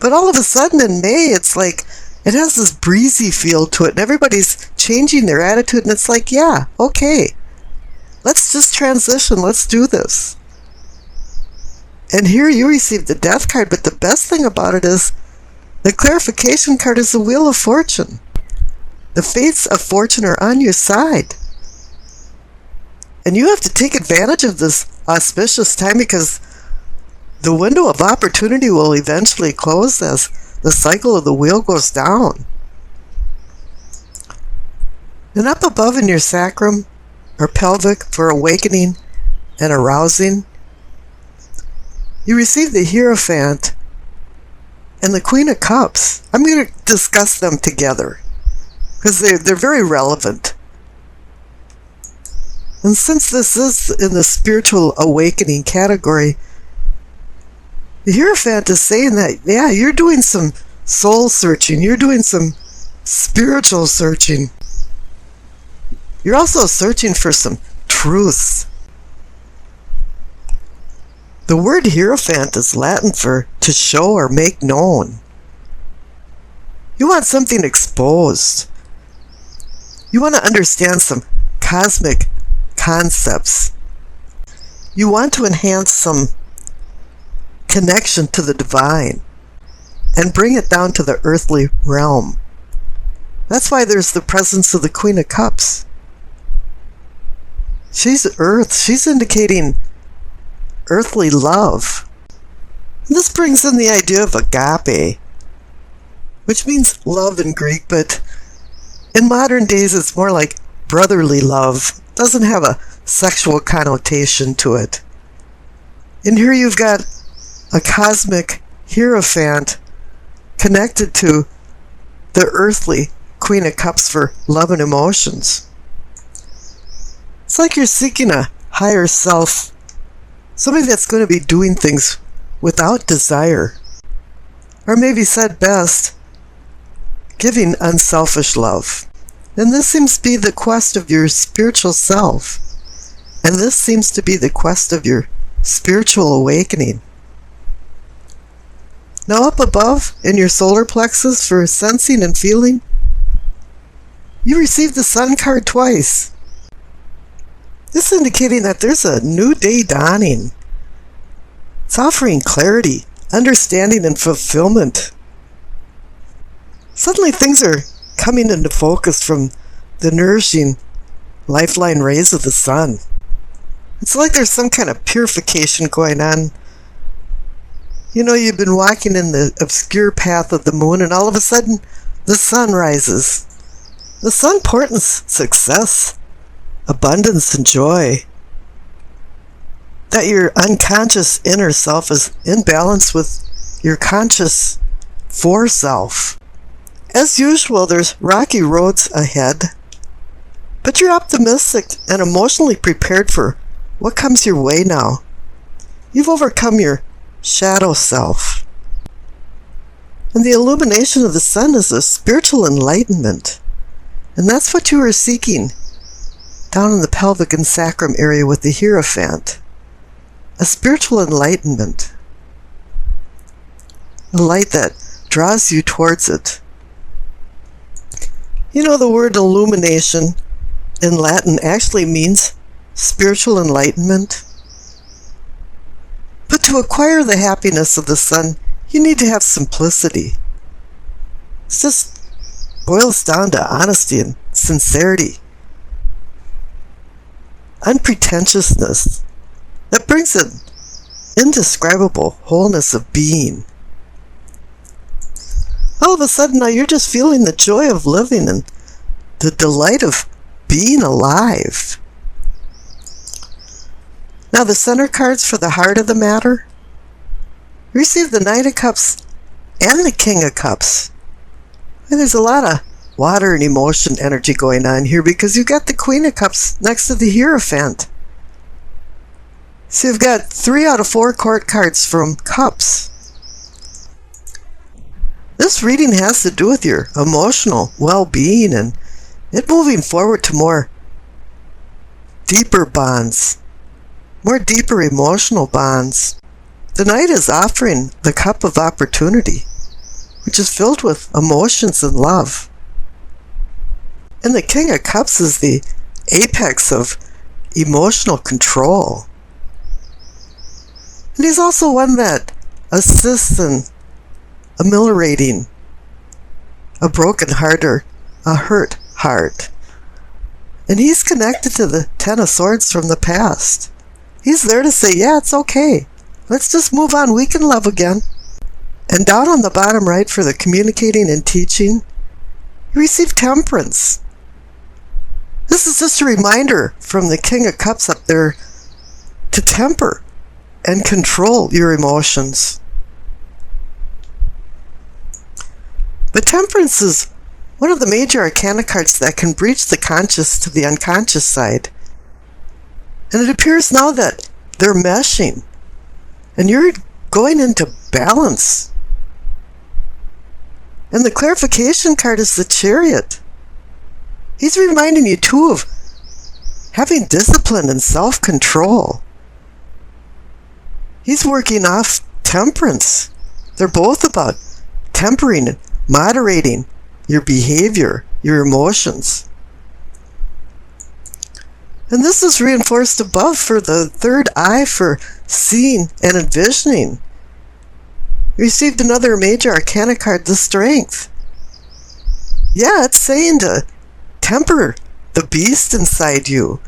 But all of a sudden in May, it's like it has this breezy feel to it, and everybody's changing their attitude, and it's like, yeah, okay, let's just transition, let's do this. And here you receive the Death card, but the best thing about it is the clarification card is the Wheel of Fortune. The fates of fortune are on your side. And you have to take advantage of this auspicious time, because the window of opportunity will eventually close as the cycle of the wheel goes down. And up above in your sacrum or pelvic for awakening and arousing, you receive the Hierophant and the Queen of Cups. I'm going to discuss them together because they're very relevant. And since this is in the spiritual awakening category, the Hierophant is saying that, yeah, you're doing some soul searching. You're doing some spiritual searching. You're also searching for some truths. The word Hierophant is Latin for to show or make known. You want something exposed. You want to understand some cosmic concepts. You want to enhance some connection to the divine and bring it down to the earthly realm. That's why there's the presence of the Queen of Cups. She's earth. She's indicating earthly love. And this brings in the idea of agape, which means love in Greek, but in modern days it's more like brotherly love. It doesn't have a sexual connotation to it. And here you've got a cosmic Hierophant connected to the earthly Queen of Cups for love and emotions. It's like you're seeking a higher self, somebody that's going to be doing things without desire. Or maybe said best, giving unselfish love. And this seems to be the quest of your spiritual self. And this seems to be the quest of your spiritual awakening. Now up above in your solar plexus for sensing and feeling, you receive the Sun card twice. This indicating that there's a new day dawning. It's offering clarity, understanding, and fulfillment. Suddenly things are coming into focus from the nourishing lifeline rays of the sun. It's like there's some kind of purification going on. You know, you've been walking in the obscure path of the moon, and all of a sudden, the sun rises. The sun portends success, abundance, and joy. That your unconscious inner self is in balance with your conscious foreself. As usual, there's rocky roads ahead, but you're optimistic and emotionally prepared for what comes your way now. You've overcome your shadow self. And the illumination of the sun is a spiritual enlightenment. And that's what you are seeking down in the pelvic and sacrum area with the Hierophant. A spiritual enlightenment. A light that draws you towards it. You know, the word illumination in Latin actually means spiritual enlightenment. But to acquire the happiness of the sun, you need to have simplicity. It just boils down to honesty and sincerity. Unpretentiousness. That brings an indescribable wholeness of being. All of a sudden now you're just feeling the joy of living and the delight of being alive. Now the center cards for the heart of the matter. Receive the Knight of Cups and the King of Cups. And there's a lot of water and emotion energy going on here because you've got the Queen of Cups next to the Hierophant. So you've got 3 out of 4 court cards from Cups. This reading has to do with your emotional well-being and it moving forward to more deeper bonds, more deeper emotional bonds. The Knight is offering the cup of opportunity. which is filled with emotions and love. And the King of Cups is the apex of emotional control. And he's also one that assists in ameliorating a broken heart or a hurt heart. And he's connected to the Ten of Swords from the past. He's there to say, yeah, it's okay. Let's just move on. We can love again. And down on the bottom right for the communicating and teaching, you receive Temperance. This is just a reminder from the King of Cups up there to temper and control your emotions. But Temperance is one of the major arcana cards that can breach the conscious to the unconscious side. And it appears now that they're meshing. And you're going into balance. And the clarification card is the Chariot. He's reminding you too of having discipline and self-control. He's working off temperance. They're both about tempering and moderating your behavior, your emotions. And this is reinforced above for the third eye for seeing and envisioning. You received another major arcana card, the Strength. Yeah, it's saying to temper the beast inside you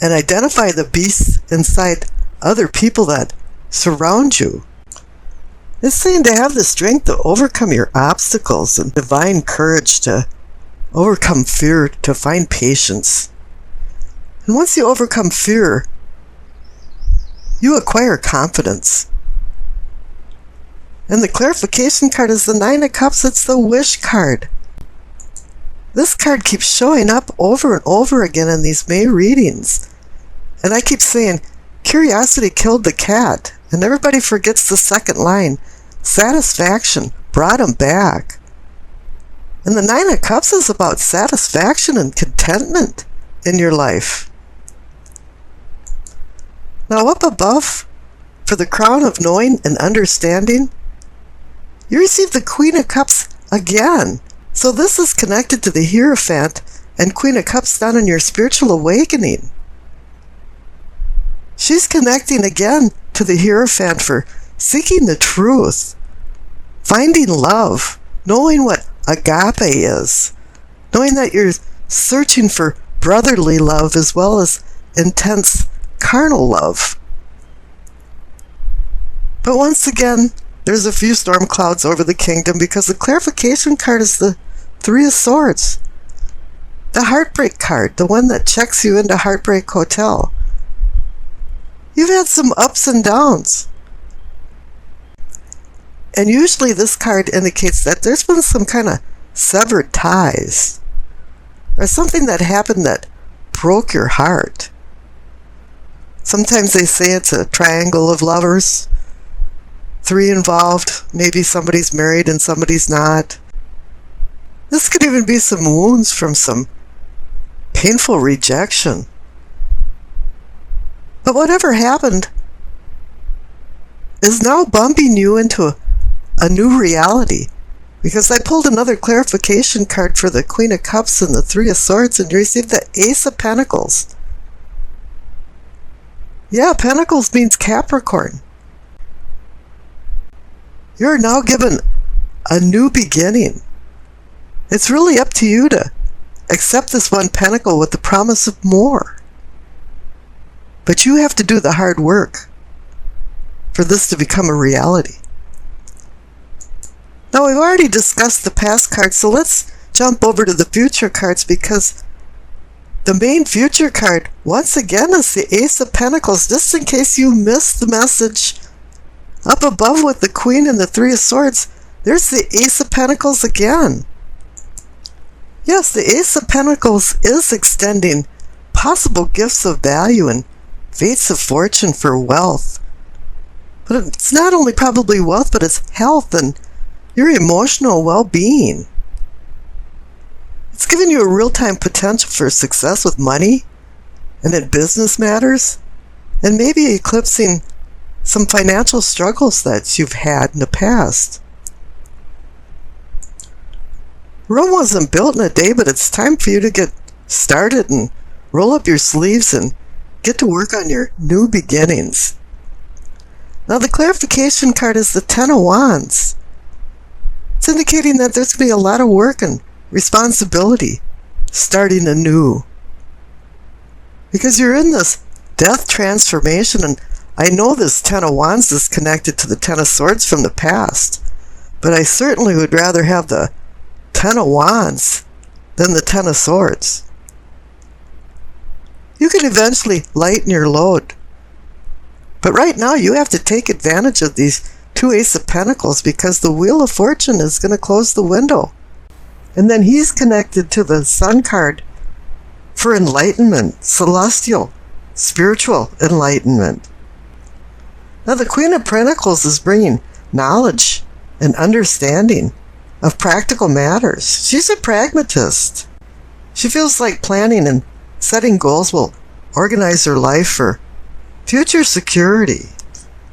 and identify the beasts inside other people that surround you. It's saying to have the strength to overcome your obstacles and divine courage to overcome fear, to find patience. And once you overcome fear, you acquire confidence. And the clarification card is the Nine of Cups. It's the Wish card. This card keeps showing up over and over again in these May readings. And I keep saying, curiosity killed the cat. And everybody forgets the second line. Satisfaction brought him back. And the Nine of Cups is about satisfaction and contentment in your life. Now up above, for the crown of knowing and understanding, you receive the Queen of Cups again. So this is connected to the Hierophant and Queen of Cups down in your spiritual awakening. She's connecting again to the Hierophant for seeking the truth, finding love, knowing what agape is, knowing that you're searching for brotherly love as well as intense carnal love. But once again, there's a few storm clouds over the kingdom because the clarification card is the Three of Swords. The Heartbreak card, the one that checks you into Heartbreak Hotel. You've had some ups and downs. And usually this card indicates that there's been some kind of severed ties. Or something that happened that broke your heart. Sometimes they say it's a triangle of lovers. 3 involved. Maybe somebody's married and somebody's not. This could even be some wounds from some painful rejection. But whatever happened is now bumping you into a new reality. Because I pulled another clarification card for the Queen of Cups and the Three of Swords and received the Ace of Pentacles. Yeah, Pentacles means Capricorn. You're now given a new beginning. It's really up to you to accept this one pentacle with the promise of more. But you have to do the hard work for this to become a reality. Now, we've already discussed the past cards, so let's jump over to the future cards because the main future card, once again, is the Ace of Pentacles, just in case you missed the message. Up above with the Queen and the Three of Swords, there's the Ace of Pentacles again. Yes, the Ace of Pentacles is extending possible gifts of value and fates of fortune for wealth. But it's not only probably wealth, but it's health and your emotional well-being. It's giving you a real-time potential for success with money and in business matters, and maybe eclipsing some financial struggles that you've had in the past. Rome wasn't built in a day, but it's time for you to get started and roll up your sleeves and get to work on your new beginnings. Now the clarification card is the Ten of Wands. It's indicating that there's going to be a lot of work and responsibility starting anew. Because you're in this death transformation, and I know this Ten of Wands is connected to the Ten of Swords from the past, but I certainly would rather have the Ten of Wands than the Ten of Swords. You can eventually lighten your load, but right now you have to take advantage of these two Ace of Pentacles, because the Wheel of Fortune is going to close the window. And then he's connected to the Sun card for enlightenment, celestial, spiritual enlightenment. Now the Queen of Pentacles is bringing knowledge and understanding of practical matters. She's a pragmatist. She feels like planning and setting goals will organize her life for future security.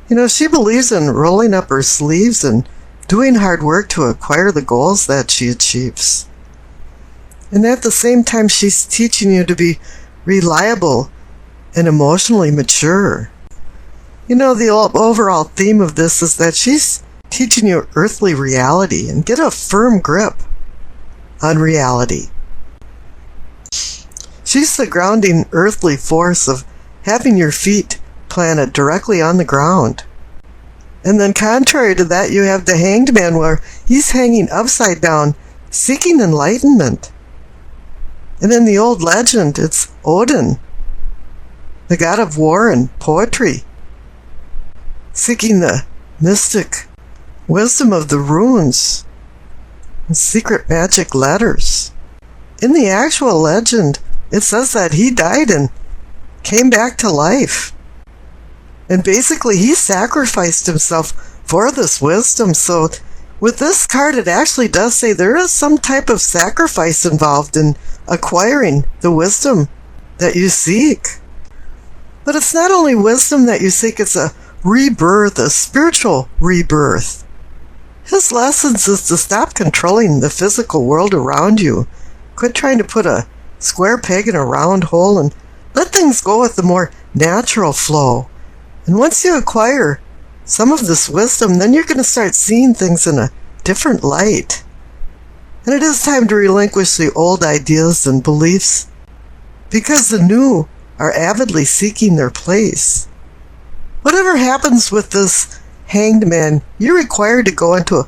You know, she believes in rolling up her sleeves and doing hard work to acquire the goals that she achieves. And at the same time, she's teaching you to be reliable and emotionally mature. You know, the overall theme of this is that she's teaching you earthly reality and get a firm grip on reality. She's the grounding earthly force of having your feet planted directly on the ground. And then contrary to that, you have the Hanged Man, where he's hanging upside down, seeking enlightenment. And in the old legend, it's Odin, the god of war and poetry, seeking the mystic wisdom of the runes and secret magic letters. In the actual legend, it says that he died and came back to life. And basically, he sacrificed himself for this wisdom. So with this card, it actually does say there is some type of sacrifice involved in acquiring the wisdom that you seek. But it's not only wisdom that you seek, it's a rebirth, a spiritual rebirth. His lessons is to stop controlling the physical world around you. Quit trying to put a square peg in a round hole and let things go with the more natural flow. And once you acquire some of this wisdom, then you're going to start seeing things in a different light. And it is time to relinquish the old ideas and beliefs, because the new are avidly seeking their place. Whatever happens with this Hanged Man, you're required to go into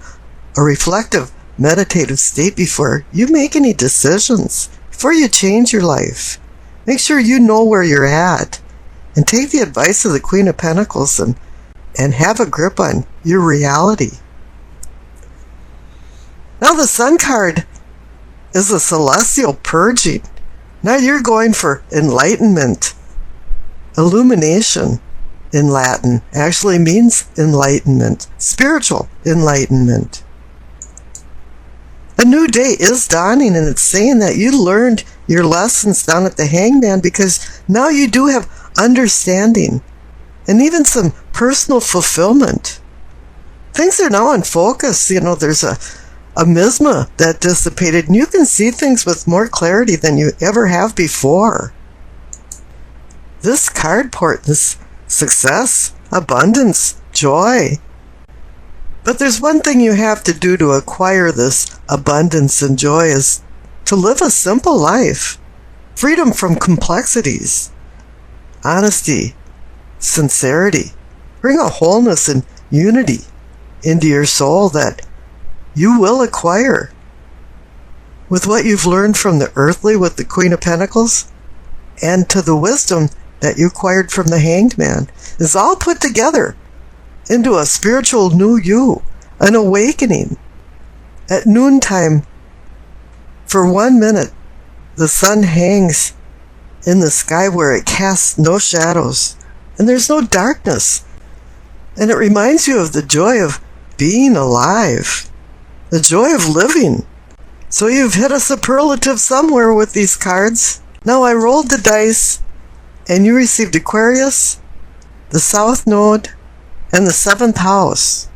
a reflective, meditative state before you make any decisions, before you change your life. Make sure you know where you're at, and take the advice of the Queen of Pentacles and have a grip on your reality. Now the Sun card is a celestial purging. Now you're going for enlightenment. Illumination in Latin actually means enlightenment, spiritual enlightenment. A new day is dawning, and it's saying that you learned your lessons down at the Hangman, because now you do have understanding and even some personal fulfillment. Things are now in focus. You know, there's a miasma that dissipated, and you can see things with more clarity than you ever have before. This card portends success, abundance, joy. But there's one thing you have to do to acquire this abundance and joy, is to live a simple life. Freedom from complexities. Honesty, sincerity. Bring a wholeness and unity into your soul that you will acquire. With what you've learned from the earthly with the Queen of Pentacles, and to the wisdom that you acquired from the Hanged Man, is all put together into a spiritual new you, an awakening. At noontime, for 1 minute, the sun hangs in the sky where it casts no shadows, and there's no darkness. And it reminds you of the joy of being alive, the joy of living. So you've hit a superlative somewhere with these cards. Now I rolled the dice, and you received Aquarius, the South Node, and the 7th house.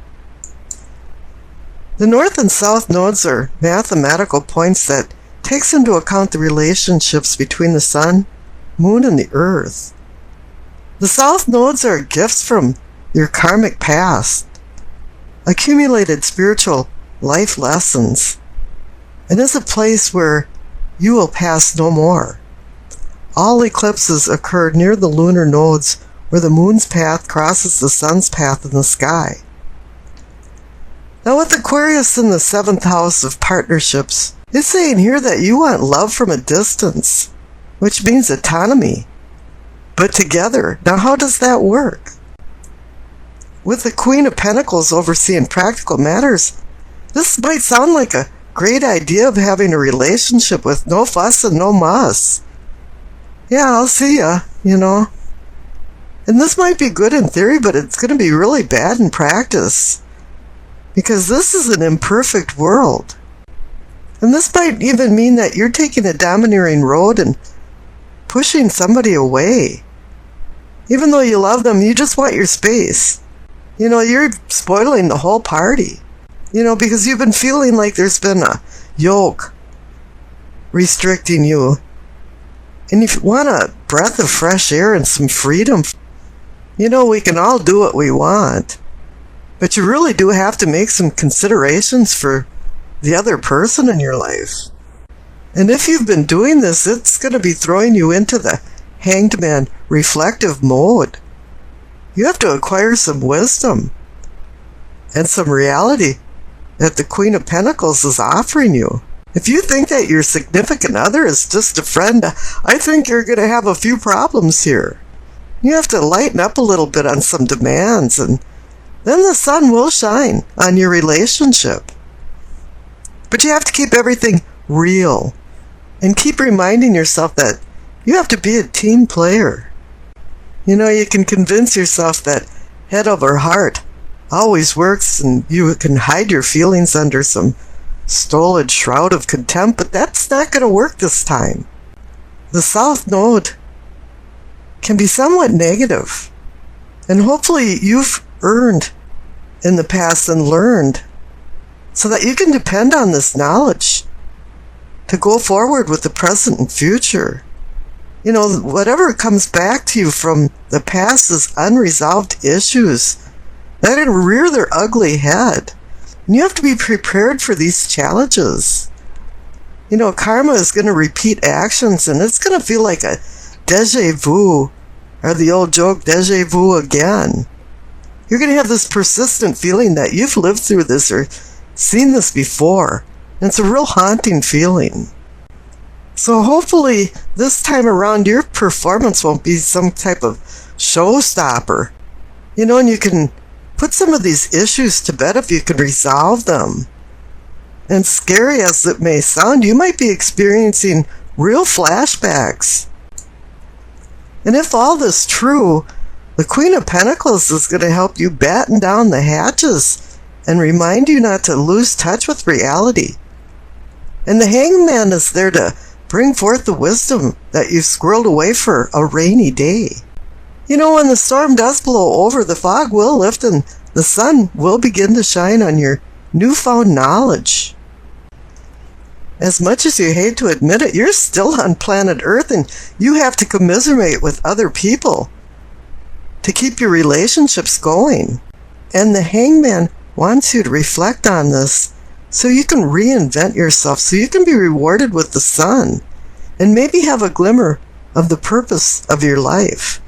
The north and south nodes are mathematical points that takes into account the relationships between the sun, moon, and the earth. The south nodes are gifts from your karmic past, accumulated spiritual life lessons, and is a place where you will pass no more. All eclipses occur near the lunar nodes where the moon's path crosses the sun's path in the sky. Now with Aquarius in the 7th house of partnerships, it's saying here that you want love from a distance, which means autonomy, but together. Now how does that work? With the Queen of Pentacles overseeing practical matters, this might sound like a great idea of having a relationship with no fuss and no muss. Yeah, I'll see ya, And this might be good in theory, but it's going to be really bad in practice. Because this is an imperfect world. And this might even mean that you're taking a domineering road and pushing somebody away. Even though you love them, you just want your space. You're spoiling the whole party. Because you've been feeling like there's been a yoke restricting you. And if you want a breath of fresh air and some freedom, we can all do what we want. But you really do have to make some considerations for the other person in your life. And if you've been doing this, it's going to be throwing you into the Hanged Man reflective mode. You have to acquire some wisdom and some reality that the Queen of Pentacles is offering you. If you think that your significant other is just a friend, I think you're going to have a few problems here. You have to lighten up a little bit on some demands, and then the sun will shine on your relationship. But you have to keep everything real and keep reminding yourself that you have to be a team player. You can convince yourself that head over heart always works, and you can hide your feelings under some stolid shroud of contempt, but that's not going to work this time. The South Node can be somewhat negative, and hopefully you've earned in the past and learned so that you can depend on this knowledge to go forward with the present and future. Whatever comes back to you from the past is unresolved issues that can rear their ugly head. And you have to be prepared for these challenges. Karma is going to repeat actions, and it's going to feel like a déjà vu, or the old joke, déjà vu again. You're going to have this persistent feeling that you've lived through this or seen this before. And it's a real haunting feeling. So hopefully this time around your performance won't be some type of showstopper. And you can put some of these issues to bed if you can resolve them. And scary as it may sound, you might be experiencing real flashbacks. And if all this is true, the Queen of Pentacles is going to help you batten down the hatches and remind you not to lose touch with reality. And the Hanged Man is there to bring forth the wisdom that you've squirreled away for a rainy day. When the storm does blow over, the fog will lift and the sun will begin to shine on your newfound knowledge. As much as you hate to admit it, you're still on planet Earth, and you have to commiserate with other people to keep your relationships going. And the Hangman wants you to reflect on this so you can reinvent yourself, so you can be rewarded with the sun and maybe have a glimmer of the purpose of your life.